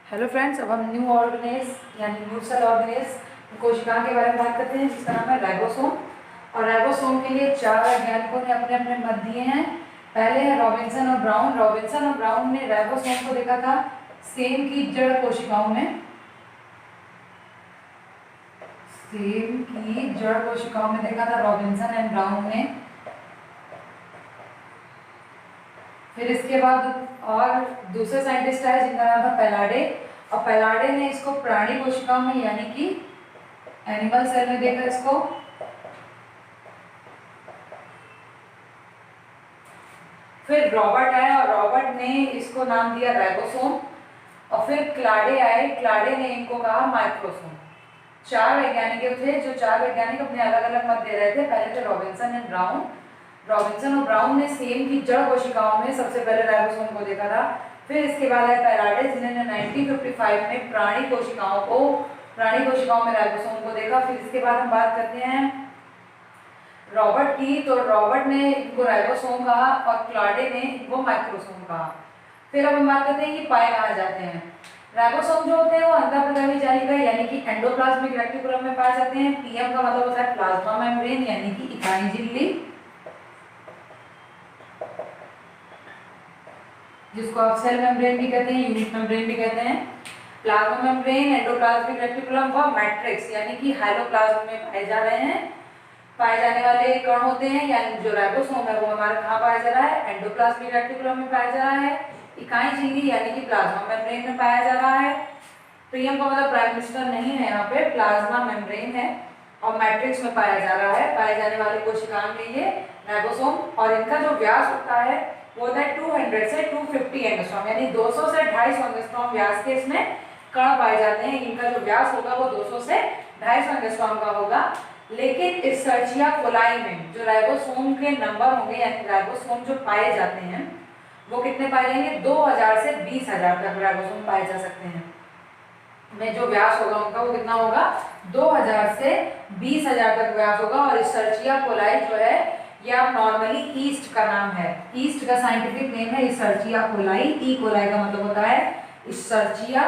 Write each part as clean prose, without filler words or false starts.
Hello friends, अब हम new ऑर्गेनेज यानी न्यू सेल ऑर्गेनेज कोशिका के बारे में बात करते हैं, जिसका नाम है राइबोसोम। और राइबोसोम के लिए 4 वैज्ञानिकों ने अपने अपने मत दिए हैं। पहले है रॉबिन्सन और ब्राउन। रॉबिन्सन और ब्राउन ने राइबोसोम को देखा था सेम की जड़ कोशिकाओं में। सेम की जड़ कोशिकाओं में देखा था रॉबिन्सन एंड ब्राउन ने। फिर इसके बाद और दूसरे साइंटिस्ट आए जिनका नाम था पेलाडे। और पेलाडे ने इसको प्राणी कोशिकाओं में यानी कि एनिमल सेल में देखा इसको। फिर रॉबर्ट आए और रॉबर्ट ने इसको नाम दिया राइबोसोम। और फिर क्लाडे आए, क्लाडे ने इनको कहा माइक्रोसोम। 4 वैज्ञानिक थे, जो 4 वैज्ञानिक अपने अलग अलग मत दे रहे थे। पहले थे रॉबिन्सन एंड ब्राउन। रॉबिन्सन और ब्राउन ने सेम की जड़ कोशिकाओं में सबसे पहले राइबोसोम को देखा था। फिर इसके बाद है पेलाडे, जिन्होंने 1955 में प्राणी कोशिकाओं में राइबोसोम को देखा। फिर इसके बाद हम बात करते हैं रॉबर्ट की। तो रॉबर्ट ने इनको राइबोसोम कहा और क्लाडे ने इनको माइक्रोसोम कहा। फिर अब हम बात करते हैं कि पाए कहाँ जाते हैं। राइबोसोम जो होते हैं वो अंतःप्रगामी जालिका यानी कि एंडोप्लाज्मिक रेटिकुलम में पाए जाते हैं। पीएम का मतलब होता है प्लाज्मा मेम्ब्रेन यानी कि इकाई झिल्ली, जिसको आप सेल मेम्ब्रेन भी कहते हैं, यूनिट मेम्ब्रेन भी कहते हैं। प्लाज्मा मेम्ब्रेन, एंडोप्लाज्मिक रेटिकुलम व मैट्रिक्स यानी कि हाइलोप्लाज्म में पाए जा रहे हैं। पाए जाने वाले कण होते हैं, यानी जो राइबोसोम है वो हमारा कहाँ पाया जा रहा है? एंडोप्लाज्मिक रेटिकुलम में पाया जा रहा है। इकाई झिल्ली यानी कि प्लाज्मा मेम्ब्रेन में पाया जा रहा है। प्रियम का मतलब प्राइम मिनिस्टर नहीं है, यहाँ पे प्लाज्मा मेम्ब्रेन है। और मैट्रिक्स में पाया जा रहा है। पाए जाने वाले कोशिकाओं में ये राइबोसोम, और इनका जो व्यास होता है वो होता है 200 से 250 एंगस्ट्रॉम, यानी 200 से 250 एंगस्ट्रॉम व्यास के इसमें कण पाए जाते हैं। इनका जो व्यास होगा वो 200 से 250 एंगस्ट्रॉम का होगा। लेकिन इर्शर्चिया कोलाई में जो राइबोसोम के नंबर होंगे, यानी राइबोसोम जो पाए जाते हैं वो कितने पाए जाएंगे? 2000 से 20,000 तक राइबोसोम पाए जा सकते हैं। में जो व्यास होगा उनका वो कितना होगा? 2000 से 20,000 तक व्यास होगा। और इर्शर्चिया कोलाई जो है ये आप नॉर्मली ईस्ट का नाम है। ईस्ट का साइंटिफिक नेम है इर्शर्चिया कोलाई। ई कोलाई का मतलब होता है इर्शर्चिया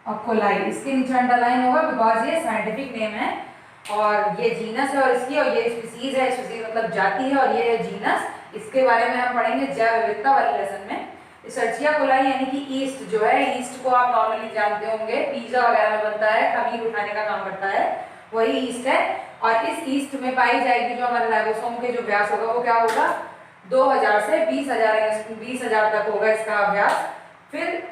और कोलाई। इसके नीचे अंडरलाइन होगा बिकॉज ये साइंटिफिक नेम है। और ये जीनस है और इसकी, और ये स्पीसीज है। स्पीसीज मतलब जाति है, और ये है जीनस। इसके बारे में हम पढ़ेंगे जैव विविधता वाले लेसन में। इर्शर्चिया कोलाई यानी कि ईस्ट जो है, ईस्ट को आप नॉर्मली जानते होंगे, पिज्जा वगैरह में बनता है, खमीर उठाने का काम करता है, वही ईस्ट है। और इस ईस्ट में पाई जाएगी जो हमारे राइबोसोम के जो व्यास होगा वो क्या होगा? 2000 से 20,000 तक होगा इसका व्यास। फिर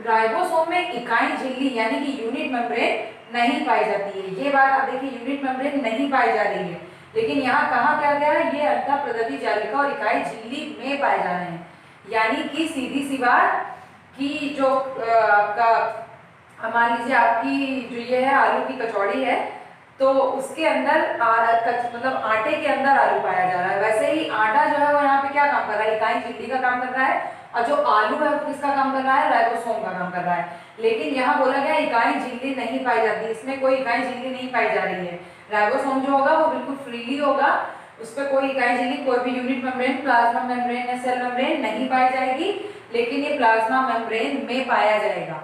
राइबोसोम में इकाई झिल्ली यानी कि यूनिट मेम्ब्रेन नहीं पाई जाती है। ये बात आप देखिए, यूनिट मेम्ब्रेन नहीं पाई जा रही है। लेकिन यहाँ कहा क्या गया है? ये अंतःप्रदवी जालिका और इकाई झिल्ली में पाए जा रहे हैं। यानी कि सीधी सी बात कि जो आपका मान लीजिए आपकी जो ये है आलू की कचौड़ी है, तो उसके अंदर मतलब आटे के अंदर आलू पाया जा रहा है। वैसे ही आटा जो है वो यहाँ पे क्या काम कर रहा है? इकाई झिल्ली का काम कर रहा है। और जो आलू है वो किसका काम कर रहा है? राइबोसोम का काम कर रहा है। लेकिन यहाँ बोला गया इकाई झिल्ली नहीं पाई जाती, इसमें कोई इकाई झिल्ली नहीं पाई जा रही है। राइबोसोम जो होगा वो बिल्कुल फ्रीली होगा, उस पर कोई इकाई झिल्ली, कोई भी यूनिट मेम्ब्रेन, प्लाज्मा मेम्ब्रेन या सेल मेम्ब्रेन नहीं पाई जाएगी। लेकिन ये प्लाज्मा मेम्ब्रेन में पाया जाएगा।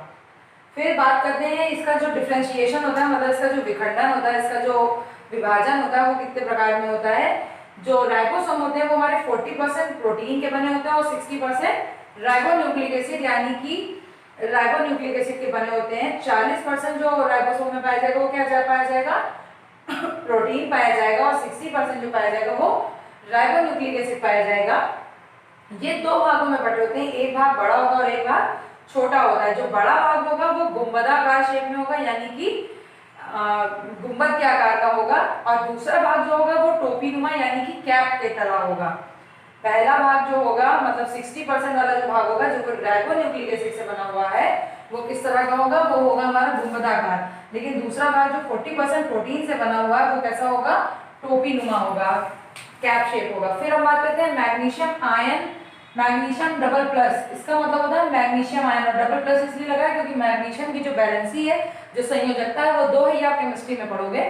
फिर बात करते हैं इसका जो डिफ्रेंशिएशन होता है, मतलब इसका जो विखंडन होता है, इसका जो विभाजन होता है वो कितने प्रकार में होता है। जो राइबोसोम होते हैं वो हमारे 40% प्रोटीन के बने होते हैं और 60% राइबोन्यूक्लिक एसिड यानी कि राइबोन्यूक्लिक एसिड के बने होते हैं। 40% जो राइबोसोम में पाया जाएगा वो क्या पाया जाएगा? प्रोटीन पाया जाएगा। और 60% जो पाया जाएगा वो राइबोन्यूक्लिक एसिड पाया जाएगा। ये 2 भागों में बटे होते हैं, एक भाग बड़ा होगा और एक भाग छोटा होता है। जो बड़ा भाग होगा वो गुंबदाकार शेप में होगा, यानी कि गुंबद के आकार का होगा। और दूसरा भाग जो होगा वो टोपीनुमा यानी कि कैप के तरह होगा। पहला भाग जो होगा मतलब 60% वाला जो भाग होगा, जो राइबोन्यूक्लिक एसिड से बना हुआ है, वो किस तरह का होगा? वो होगा हमारा गुंबदाकार। लेकिन दूसरा भाग जो 40% प्रोटीन से बना हुआ है वो कैसा होगा? टोपीनुमा होगा, कैप शेप होगा। फिर हम बात करते हैं magnesium ion, magnesium double plus. इसका मतलब होता है मैग्नीशियम आयन, और डबल प्लस इसलिए लगा है क्योंकि मैग्नीशियम की जो बैलेंसी है, जो संयोजकता है वो 2 ही आप केमिस्ट्री में पढ़ोगे।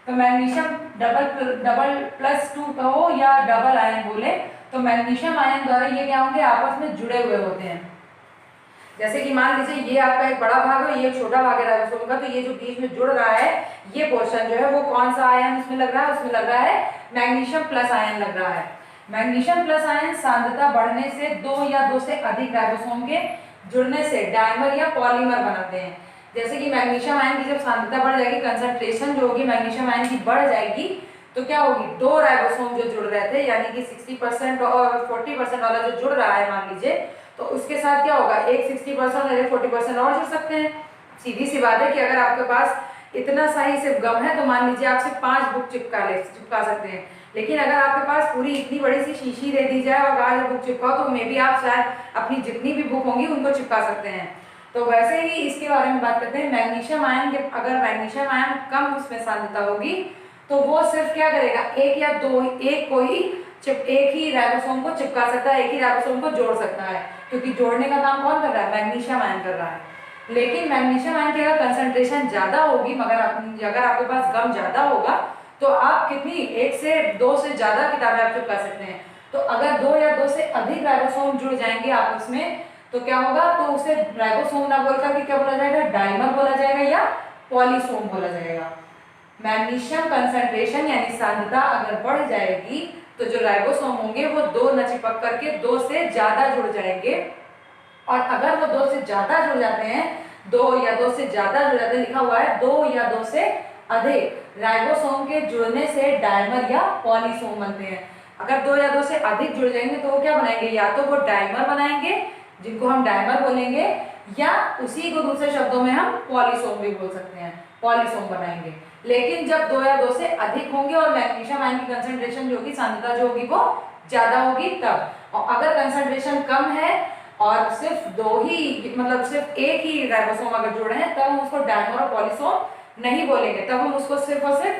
तो मैग्नीशियम डबल प्लस 2 कहो या डबल आयन बोले तो मैग्नीशियम आयन द्वारा ये क्या होंगे, आपस में जुड़े हुए होते हैं। जैसे कि मान लीजिए ये आपका एक बड़ा भाग है, ये एक छोटा भाग है राइबोसोम का, तो ये जो बीच में जुड़ रहा है ये पोर्शन जो है वो कौन सा आयन उसमें लग रहा है, उसमें लग रहा है मैग्नीशियम प्लस आयन लग रहा है। मैग्नीशियम प्लस आयन सांद्रता बढ़ने से 2 या 2 से अधिक राइबोसोम के जुड़ने से डायमर या पॉलीमर बनाते हैं। जैसे कि मैग्नीशियम आयन की जब सांद्रता बढ़ जाएगी, कंसंट्रेशन जो होगी मैग्नीशियम आयन की बढ़ जाएगी, तो क्या होगी, 2 राइबोसोम जो जुड़ रहे थे यानी कि 60% और 40% वाला जो जुड़ रहा है मान लीजिए, तो उसके साथ क्या होगा, एक 60% और एक 40% और जुड़ सकते हैं। सीधी सी बात है कि अगर आपके पास इतना सा ही सिर्फ गम है तो मान लीजिए आप सिर्फ 5 बुक चिपका सकते हैं, लेकिन अगर आपके पास पूरी इतनी बड़ी सी शीशी दे दी जाए और 5 बुक चिपकाओ तो मे भी आप शायद अपनी जितनी भी बुक होंगी उनको चिपका सकते हैं। तो वैसे ही इसके बारे में बात करते हैं। मैग्नीशियम आयन, अगर मैग्नीशियम आयन कम उसमें सांद्रता होगी तो वो सिर्फ क्या करेगा, एक या दो, एक ही राइबोसोम को चिपका सकता है, एक ही राइबोसोम को जोड़ सकता है, क्योंकि जोड़ने का काम कौन कर रहा है, मैग्नीशियम आयन कर रहा है। लेकिन मैग्नीशियम आयन की अगर कंसंट्रेशन ज्यादा होगी, मगर अगर आपके पास गम ज्यादा होगा तो आप कितनी, 1 से 2 से ज्यादा किताबें आप चिपका सकते हैं। तो अगर 2 या 2 से अधिक राइबोसोम जुड़ जाएंगे आपस में तो क्या होगा, तो उसे राइबोसोम ना बोलकर के क्या बोला जाएगा, डाइमर बोला जाएगा या पॉलीसोम बोला जाएगा। मैग्नीशियम कंसंट्रेशन यानी सांद्रता अगर बढ़ जाएगी तो जो राइबोसोम होंगे वो 2 न चिपक करके 2 से ज्यादा जुड़ जाएंगे, और अगर वो 2 से ज्यादा जुड़ जाते हैं, 2 या 2 से ज्यादा जुड़ जाते हैं, लिखा हुआ है 2 या 2 से अधिक राइबोसोम के जुड़ने से डायमर या पॉलीसोम बनते हैं। अगर 2 या 2 से अधिक जुड़ जाएंगे तो वो क्या बनाएंगे, या तो वो डायमर बनाएंगे जिनको हम डायमर बोलेंगे, या उसी को दूसरे शब्दों में हम पॉलीसोम भी बोल सकते हैं, पॉलीसोम बनाएंगे। लेकिन जब 2 या 2 से अधिक होंगे और मैग्नीशियम आयन की कंसंट्रेशन जो होगी, सांद्रता जो होगी वो ज्यादा होगी तब। और अगर कंसंट्रेशन कम है और सिर्फ 2 ही, मतलब सिर्फ एक ही राइबोसोम अगर जुड़े हैं, तब हम उसको डायमर और पॉलीसोम नहीं बोलेंगे, तब हम उसको सिर्फ और सिर्फ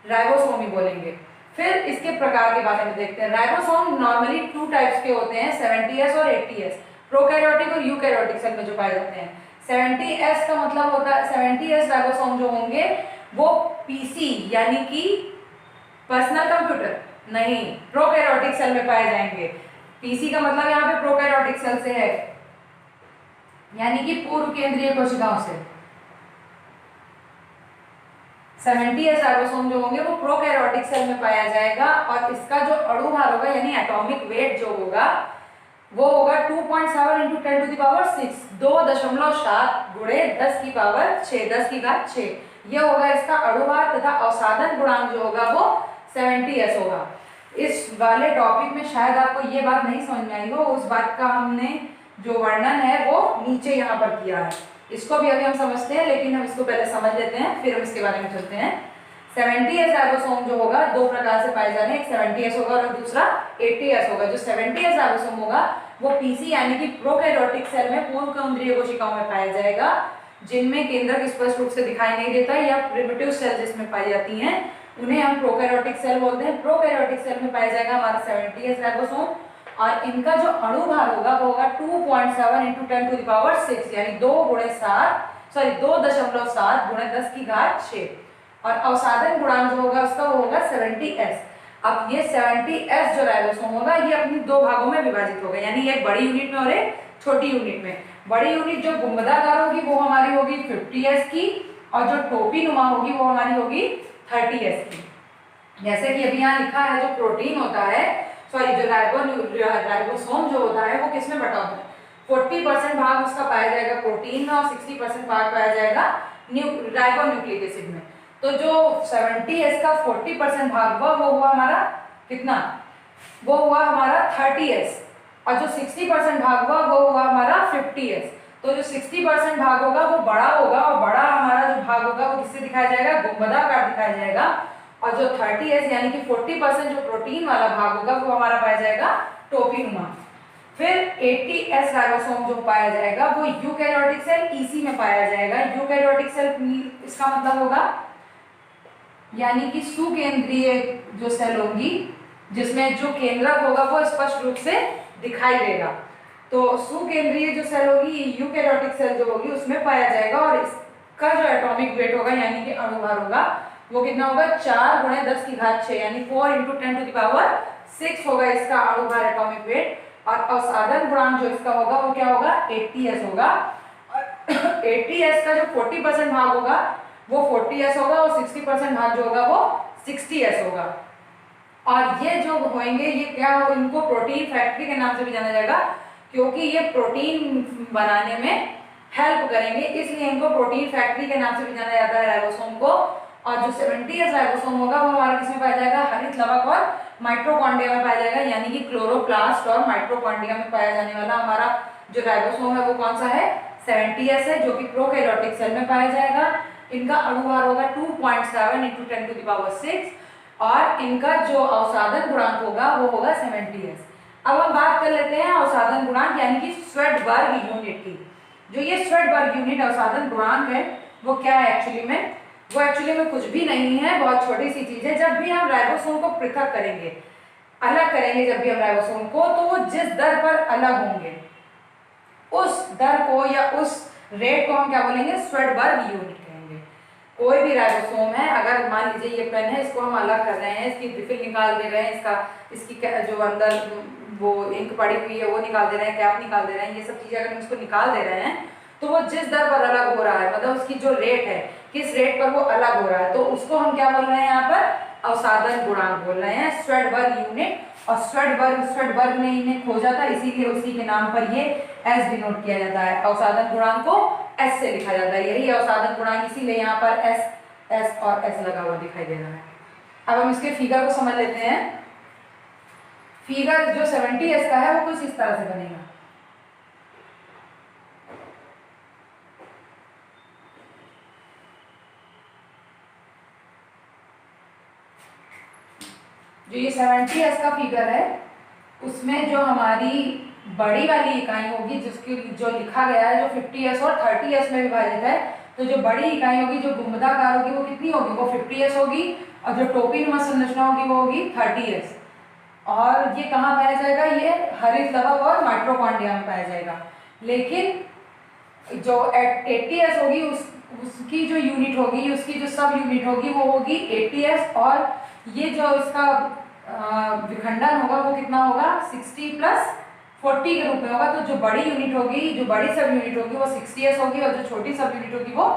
राइबोसोम ही बोलेंगे। फिर इसके प्रकार के बारे में देखते हैं। राइबोसोम नॉर्मली 2 टाइप्स के होते हैं, 70S और 80S, प्रोकैरियोटिक और यूकैरियोटिक सेल में जो पाए जाते हैं। 70S का मतलब होता है, 70S राइबोसोम जो होंगे वो पीसी यानी कि पर्सनल कंप्यूटर नहीं, प्रोकैरियोटिक सेल में पाए जाएंगे। पीसी का मतलब यहाँ पे प्रोकैरियोटिक सेल से है, यानी कि पूर्व केंद्रीय कोशिकाओं से। 70S राइबोसोम जो होंगे वो प्रोकैरियोटिक सेल में पाया जाएगा, और इसका जो अणु भार होगा यानी एटॉमिक वेट जो होगा वो होगा 2.7 × 10⁶, 2.7 गुणे 10⁶, 10⁶। ये होगा इसका अणु भार, तथा अवसादन गुणांक जो होगा वो 70S होगा। इस वाले टॉपिक में शायद आपको ये बात नहीं समझ में आई हो, उस बात का हमने जो वर्णन है वो नीचे यहाँ पर किया है। इसको भी अभी हम समझते हैं, लेकिन हम इसको पहले समझ लेते हैं फिर हम इसके बारे में चलते हैं। 70S राइबोसोम जो होगा 2 प्रकार से पाए जा रहे हैं, एक 70S होगा और दूसरा 80S होगा। जो 70S राइबोसोम होगा वो पीसी यानी कि प्रोकैरियोटिक सेल में पूर्व केंद्रीय कोशिकाओं में पाया जाएगा, जिनमें केंद्रक स्पष्ट रूप से दिखाई नहीं देता, या प्रिमिटिव सेल जिसमें पाई जाती हैं उन्हें हम प्रोकैरियोटिक सेल बोलते हैं। प्रोकैरियोटिक सेल में पाया जाएगा हमारा 70S राइबोसोम, और इनका जो अणु भार होगा वो होगा 2.7 × 10⁶, यानी 2.7 गुणे 10⁶, और अवसादन गुणांक जो होगा उसका वो होगा 70S। अब ये 70S जो राइबोसोम होगा ये अपनी 2 भागों में विभाजित होगा, यानी एक बड़ी यूनिट में और एक छोटी यूनिट में। बड़ी यूनिट जो गुंबदाकार होगी वो हमारी होगी 50S की, और जो टोपी नुमा होगी वो हमारी होगी 30S की। जैसे कि अभी यहाँ लिखा है जो प्रोटीन होता है, सॉरी जो राइबोसोम जो होता है वो किसमें बटा होता है, 40% भाग उसका पाया जाएगा प्रोटीन में और 60% भाग पाया जाएगा राइबोन्यूक्लिक एसिड में। तो जो 70S का 40% भाग हुआ वो हुआ हमारा कितना, वो हुआ हमारा 30S, और जो 60% भाग हुआ वो हुआ हमारा 50S। तो जो 60% भाग होगा वो बड़ा होगा, और बड़ा हमारा जो भाग होगा वो किससे दिखाया जाएगा, गुंबदाकार दिखाया जाएगा, और जो 30S यानी कि 40% जो प्रोटीन वाला भाग होगा वो हमारा पाया जाएगा टोपीनुमा। फिर 80S राइबोसोम जो पाया जाएगा वो यूकैरियोटिक सेल ईसी में पाया जाएगा। यूकैरियोटिक सेल इसका मतलब होगा यानी कि सुकेंद्रीय जो सेल होंगी, जिसमें जो केंद्रक होगा वो स्पष्ट रूप से दिखाई देगा। तो सुकेंद्रीय जो सेल होगी, यूकैरियोटिक सेल जो होगी उसमें पाया जाएगा, और इसका जो एटॉमिक वेट होगा यानी कि अणु भार होगा वो कितना होगा, 4 × 10⁶, यानी 4 × 10⁶, 6 होगा इसका अणु भार एटॉमिक वेट, और अवसादन गुणांक जो इसका होगा वो क्या होगा 80s होगा। और 80s का जो 40% भाग होगा वो 40s होगा, और 60% भाग जो होगा वो 60s होगा। और ये जो होंगे ये क्या हो, इनको प्रोटीन फैक्ट्री के नाम से भी जाना जाएगा, क्योंकि ये प्रोटीन बनाने में हेल्प करेंगे, इसलिए इनको प्रोटीन फैक्ट्री के नाम से भी जाना जाता है राइबोसोम को। और जो 70s राइबोसोम होगा वो हमारा किसमें पाया जाएगा, हरित लवक और माइटोकॉन्ड्रिया में पाया जाएगा, यानी कि क्लोरोप्लास्ट और माइटोकॉन्ड्रिया में पाया जाने वाला हमारा जो राइबोसोम है वो कौन सा है, 70s है, जो कि प्रोकैरियोटिक सेल में पाया जाएगा। इनका अणुभार होगा 2.7 × 10⁶, और इनका जो अवसादन गुणांक होगा वो होगा 70s। अब हम बात कर लेते हैं अवसादन गुणांक यानी कि स्वेडबर्ग यूनिट की। जो ये स्वेडबर्ग यूनिट अवसादन गुणांक है वो क्या है एक्चुअली में, वो एक्चुअली में कुछ भी नहीं है, बहुत छोटी सी चीज है। जब भी हम राइबोसोम को पृथक करेंगे, अलग करेंगे जब भी हम राइबोसोम को, तो वो जिस दर पर अलग होंगे उस दर को या उस रेट को हम क्या बोलेंगे, स्वेडबर्ग यूनिट कहेंगे। कोई भी राइबोसोम है, अगर मान लीजिए ये पेन है, इसको हम अलग कर रहे हैं, इसकी रिफिल निकाल दे रहे हैं, इसकी जो अंदर वो इंक पड़ी हुई है वो निकाल दे रहे हैं, कैप निकाल दे रहे हैं, ये सब चीजें अगर हम इसको निकाल दे रहे हैं तो वो जिस दर पर अलग हो रहा है, मतलब उसकी जो रेट है, किस रेट पर वो अलग हो रहा है, तो उसको हम क्या बोल रहे हैं यहाँ पर, अवसादन गुणांक बोल रहे हैं, स्वेडबर्ग यूनिट। और स्वेडबर्ग ने इन्हें खोजा था, इसीलिए उसी के नाम पर ये एस डिनोट किया जाता है, अवसादन गुणांक को एस से लिखा जाता है, यही अवसादन गुणांक, इसीलिए यहाँ पर एस और एस लगा हुआ दिखाई दे रहा है। अब हम इसके फिगर को समझ लेते हैं। फिगर जो 70s का है वो कुछ इस तरह से बनेगा। जो ये 70s का फिगर है उसमें जो हमारी बड़ी वाली इकाई होगी, जिसकी जो लिखा गया है जो 50s और 30s में विभाजित है, तो जो बड़ी इकाई होगी जो गुंबदाकार होगी वो कितनी होगी, वो 50s होगी, और जो टोपीनुमा संरचना होगी वो होगी 30s। और ये कहाँ पाया जाएगा, ये हरित लवक और माइटोकॉन्ड्रिया में पाया जाएगा। लेकिन जो 80s होगी उसकी जो यूनिट होगी, उसकी जो सब यूनिट होगी वो होगी 80s, और ये जो इसका विखंडन होगा वो कितना होगा, 60 + 40 के रूप में होगा। तो जो बड़ी यूनिट होगी, जो बड़ी सब यूनिट होगी वो 60s होगी, और जो छोटी सब यूनिट होगी वो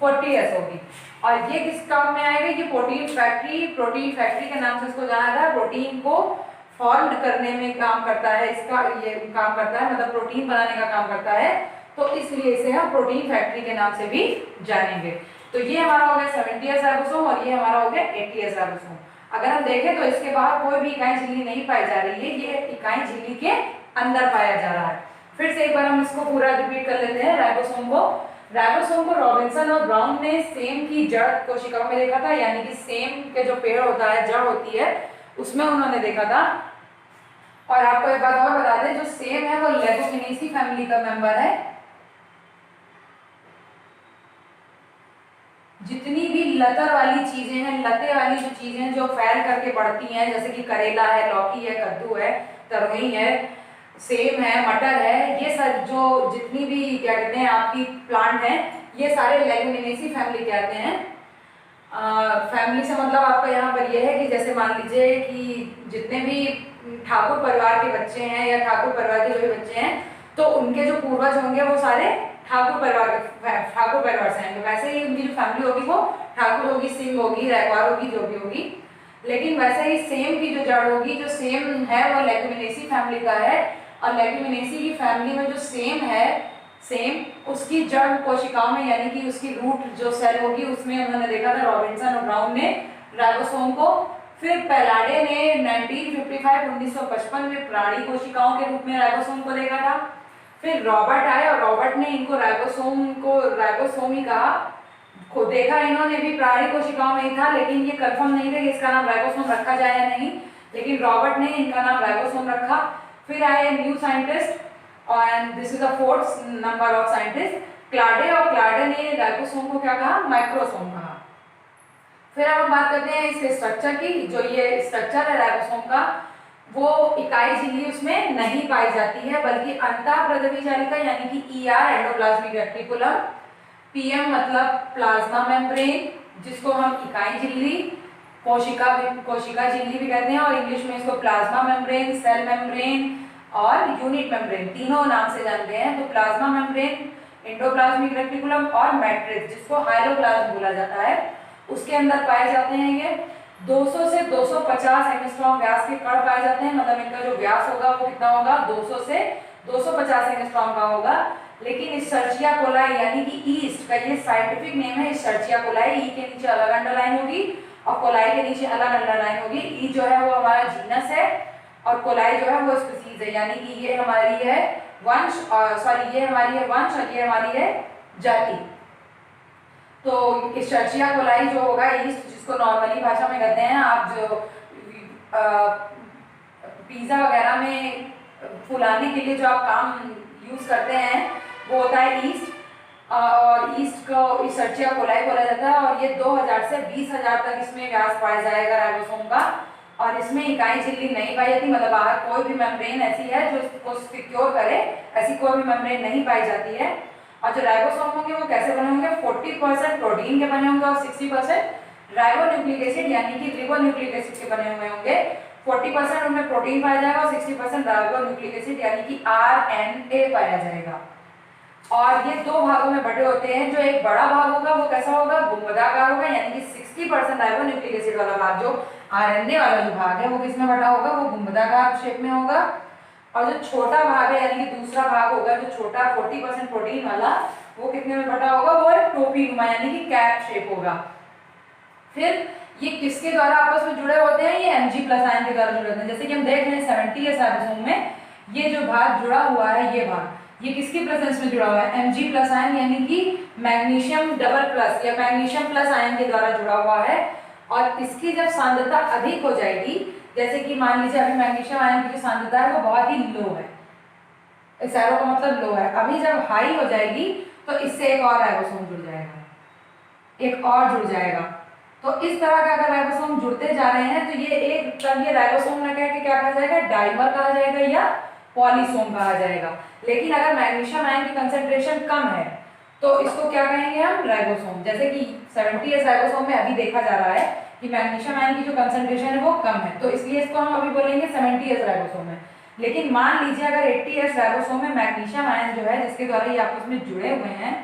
40s होगी। और ये किस काम में आएगा, ये प्रोटीन फैक्ट्री के नाम से इसको जाना जाता है, प्रोटीन को फॉर्म करने में काम करता है, इसका ये काम करता है, मतलब प्रोटीन बनाने का काम करता है, तो इसलिए इसे हम प्रोटीन फैक्ट्री के नाम से भी जानेंगे। तो ये हमारा हो गया 70s राइबोसोम, और ये हमारा हो गया 80s राइबोसोम। अगर हम देखें तो इसके बाहर कोई भी इकाई झिल्ली नहीं पाई जा रही है, ये इकाई झिल्ली के अंदर पाया जा रहा है। फिर से एक बार हम इसको पूरा रिपीट कर लेते हैं। राइबोसोम को रॉबिन्सन और ब्राउन ने सेम की जड़ कोशिकाओं में देखा था, यानी कि सेम के जो पेड़ होता है, जड़ होती है, उसमें उन्होंने देखा था। और आपको एक बात और बता दें, जो सेम है वो लेगुमिनेसी फैमिली का मेंबर है। जितनी भी लतर वाली चीजें हैं, लते वाली जो चीजें हैं जो फैल करके बढ़ती हैं, जैसे कि करेला है, लौकी है, कद्दू है, तरोई है, सेम है, मटर है, ये सब जो जितनी भी क्या कहते हैं आपकी प्लांट हैं, ये सारे लेगुमिनेसी फैमिली कहते हैं। फैमिली से मतलब आपका यहाँ पर यह है कि जैसे मान लीजिए कि जितने भी ठाकुर परिवार के बच्चे हैं या ठाकुर परिवार के जो भी बच्चे हैं, तो उनके जो पूर्वज होंगे वो सारे ठाकुर परिवार से आएंगे। वैसे ही उनकी जो फैमिली होगी वो ठाकुर होगी, सिंह होगी, रायवार होगी, जो भी होगी। लेकिन वैसे ही सेम की जो जड़ होगी, जो सेम है वो लेगुमिनेसी फैमिली का है, और लेगुमिनेसी की फैमिली में जो सेम है, सेम उसकी जड़ कोशिकाओं में, यानी कि उसकी रूट जो सेल होगी उसमें उन्होंने देखा था, रॉबिन्सन और ब्राउन ने राइबोसोम को। फिर पेलाडे ने 1955 में प्राणी कोशिकाओं के रूप में राइबोसोम को देखा था। फिर रॉबर्ट आए और रॉबर्ट ने इनको राइबोसोम ही कहा, को देखा इन्होंने भी प्राणी कोशिकाओं में ही था, लेकिन ये कंफर्म नहीं थे कि इसका नाम राइबोसोम रखा जाए या नहीं, लेकिन रॉबर्ट ने इनका नाम राइबोसोम रखा। फिर आए new scientist, and this is the 4th number of scientist, क्लाडे, और क्लाडे ने राइबोसोम को क्या कहा, माइक्रोसोम कहा। फिर अब हम बात करते हैं इसके स्ट्रक्चर की। जो ये स्ट्रक्चर है राइबोसोम का, वो इकाई झिल्ली उसमें नहीं पाई जाती है, बल्कि अंतःप्रदवी जालिका यानी कि ER एंडोप्लाज्मिक रेटिकुलम, PM मतलब प्लाज्मा मेम्ब्रेन, जिसको हम इकाई झिल्ली, कोशिका झिल्ली भी कहते हैं, और इंग्लिश में इसको प्लाज्मा मेम्ब्रेन, सेल मेम्ब्रेन और यूनिट मेम्ब्रेन तीनों नाम से जानते हैं। तो प्लाज्मा मेम्ब्रेन, एंडोप्लाज्मिक रेटिकुलम और मैट्रिक्स, जिसको हाइलोप्लाज्म बोला जाता है, उसके अंदर पाए जाते हैं ये 200 से 250 एंगस्ट्रॉम व्यास के कण पाए जाते हैं। मतलब इनका जो व्यास होगा वो कितना होगा, 200 से 250 एंगस्ट्रॉम का होगा। लेकिन इस सर्चिया कोलाई यानी कि ईस्ट का ये साइंटिफिक नेम है। इस सर्चिया कोलाई, ई के नीचे अलग अंडरलाइन होगी और कोलाई के नीचे अलग अंडरलाइन होगी। ई जो है वो हमारा जीनस है और कोलाई जो है वो स्पीसीज है, यानी कि ये हमारी है वंश, और सॉरी ये हमारी है वंश और ये हमारी है जाति। तो इस सर्चिया कोलाई जो होगा ईस्ट, जिसको नॉर्मली भाषा में कहते हैं, आप जो पिज्जा वगैरह में फुलाने के लिए जो आप काम यूज करते हैं वो होता है ईस्ट, और ईस्ट को इस सर्चिया कोलाई बोला जाता है। और ये 2000 से 20,000 तक इसमें व्यास पाया जाएगा राइबोसोम का, और इसमें इकाई झिल्ली नहीं पाई जाती। मतलब बाहर कोई भी मेम्ब्रेन ऐसी है जो इसको सिक्योर करे, ऐसी कोई भी मेम्ब्रेन नहीं पाई जाती है। और जो राइबोसोम होंगे वो कैसे बने होंगे, 40% प्रोटीन के बने होंगे और 60% राइबोन्यूक्लिक एसिड यानी कि रिबोन्यूक्लिक एसिड के बने हुए होंगे। 40% उनमें प्रोटीन पाया जाएगा और 60% राइबोन्यूक्लिक एसिड यानी कि RNA पाया जाएगा। और ये दो भागों में बटे होते हैं। जो एक बड़ा भाग होगा वो कैसा होगा, गुंबदाकार होगा, यानी कि 60% राइबोन्यूक्लिक एसिड वाला भाग, जो RNA वाला जो भाग है वो किसमें बटा होगा, वो गुंबदाकार शेप में होगा। और जो छोटा भाग है यानी कि दूसरा भाग होगा, जो छोटा 40% प्रोटीन वाला, वो कितने में बटा होगा, वो टोपी नुमा यानी कि कैप शेप होगा। फिर ये किसके द्वारा आपस में जुड़े होते हैं, ये Mg+ आयन के द्वारा जुड़े होते हैं। जैसे कि हम देख रहे हैं 70s राइबोसोम में ये जो भाग जुड़ा हुआ है, ये भाग ये किसकी प्रेजेंस में जुड़ा हुआ है, Mg+ आयन यानी कि मैग्नीशियम डबल प्लस या मैग्नीशियम प्लस आयन के द्वारा जुड़ा हुआ है। और इसकी जब सांद्रता अधिक हो जाएगी, जैसे कि मान लीजिए अभी मैग्नीशियम आयन की जो सांद्रता है वो बहुत ही लो है, इस एरो का मतलब लो है। अभी जब हाई हो जाएगी तो इससे एक और राइबोसोम जुड़ जाएगा, एक और जुड़ जाएगा। तो इस तरह का अगर राइबोसोम जुड़ते जा रहे हैं तो ये एक तब ये राइबोसोम ना कह के क्या कहा जाएगा, डाइमर कहा जाएगा या पॉलीसोम कहा जाएगा। लेकिन अगर मैग्नीशियम आयन की कंसेंट्रेशन कम है तो इसको क्या कहेंगे हम, राइबोसोम। जैसे कि 70s राइबोसोम में अभी देखा जा रहा है कि मैग्नीशियम आयन की जो कंसेंट्रेशन है वो कम है, तो इसलिए इसको हम अभी बोलेंगे 70s राइबोसोम है। लेकिन मान लीजिए अगर 80s राइबोसोम में मैग्नीशियम आयन जो है, जिसके द्वारा ये आपस में जुड़े हुए हैं,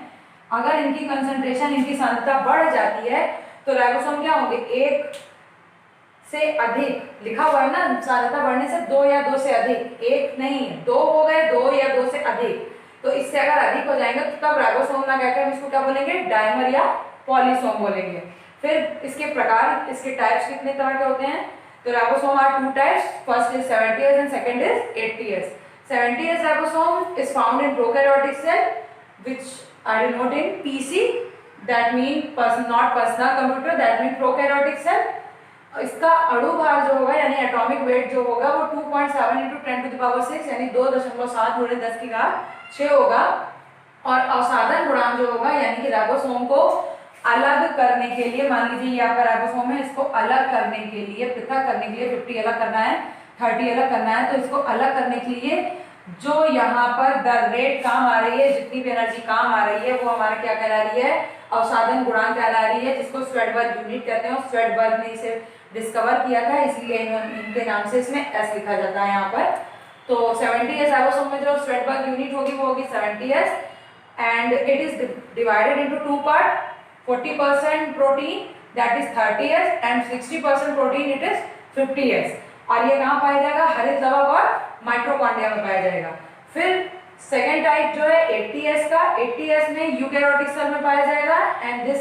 अगर इनकी कंसेंट्रेशन, इनकी सांद्रता बढ़ जाती है तो राइबोसोम क्या होंगे, एक से अधिक, लिखा हुआ है ना सांद्रता बढ़ने से 2 या 2 से अधिक, एक नहीं 2 हो गए, 2 या 2 से अधिक, तो इससे अगर अधिक हो जाएंगे तो तब राइबोसोम ना कहकर हम इसको क्या बोलेंगे, डाइमर या पॉलीसोम बोलेंगे। फिर इसके प्रकार, इसके टाइप्स कितने तरह के होते हैं, तो ribosome are 2 types, first is 70s and second is 80s। 70s ribosome is found in prokaryotic cell which are denoted in PC, that mean not personal computer, that mean prokaryotic cell। इसका अणु भार जो होगा यानी atomic weight जो होगा वो 2.7 × 10⁶ यानी 2.7 × 10⁶ होगा। और अवसादन गुणांक जो होगा यानी कि राइबोसोम को अलग करने के लिए, मान लीजिए ये आपका राइबोसोम है, इसको अलग करने के लिए, पृथक करने के लिए 50 अलग करना है, 30 अलग करना है, तो इसको अलग करने के लिए जो यहाँ पर द रेट काम आ रही है, जितनी भी एनर्जी काम आ रही है, वो हमारा क्या कहला रही है, अवसादन गुणांक कहला रही है, जिसको स्वेडबर्ग यूनिट कहते हैं। स्वेडबर्ग ने इसे डिस्कवर किया था, इसलिए इनके नाम से इसमें एस लिखा जाता है यहाँ पर। तो 70s राइबोसोम में जो स्वेडबर्ग यूनिट होगी वो होगी 70s, and it is divided into 2 part, 40% protein that is 30s and 60% protein it is 50s। और ये कहाँ पाया जाएगा, हरित लवक और माइटोकॉन्ड्रिया में पाया जाएगा। फिर सेकेंड टाइप जो है 80s का, 80s में यूकैरियोटिक सेल में पाया जाएगा, and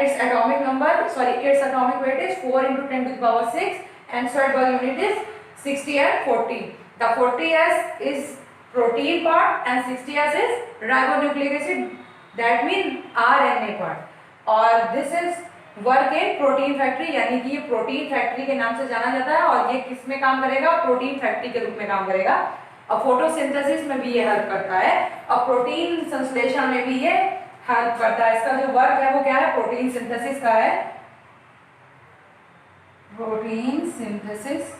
its atomic number, its atomic weight is 4 × 10⁶, and Swedberg unit is 60 and 40. The 40s is protein part and 60s is ribonucleic acid, that means RNA part. और this is work in protein factory, यानी कि ये protein factory के नाम से जाना जाता है। और ये किस में काम करेगा, प्रोटीन फैक्ट्री के रूप में काम करेगा। और फोटोसिंथेसिस में भी ये हेल्प करता है और प्रोटीन संश्लेषण में भी ये हेल्प करता है। इसका जो वर्क है वो क्या है, प्रोटीन सिंथेसिस का है, प्रोटीन सिंथेसिस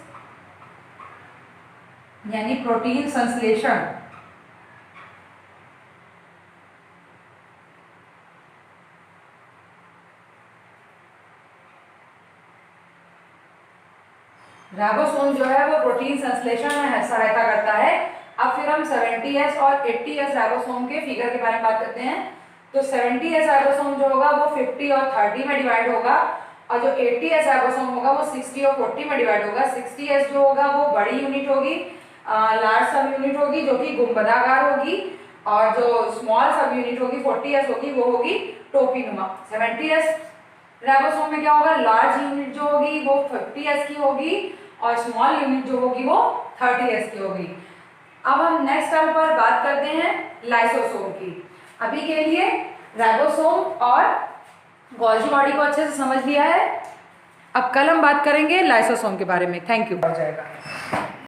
यानी प्रोटीन संश्लेषण। राइबोसोम जो है वो प्रोटीन संश्लेषण में सहायता करता है। अब फिर हम 70S और 80S राइबोसोम के फिगर के बारे में बात करते हैं। तो 70S राइबोसोम जो होगा वो 50 और 30 में डिवाइड होगा, और जो 80S राइबोसोम होगा वो 60 और 40 में डिवाइड होगा। 60S जो होगा वो बड़ी यूनिट होगी, लार्ज सब यूनिट होगी जो कि गुंबदाकार होगी, और जो स्मॉल सब यूनिट होगी 40S होगी वो होगी टोपीनुमा। 70S राइबोसोम में क्या होगा, लार्ज यूनिट जो होगी वो 50S की होगी और स्मॉल यूनिट जो होगी वो 30S की होगी। अब हम नेक्स्ट टर्म पर बात करते हैं लाइसोसोम की। अभी के लिए राइबोसोम और गोल्गी बॉडी को अच्छे से समझ लिया है, अब कल हम बात करेंगे लाइसोसोम के बारे में। Thank you. हो जाएगा।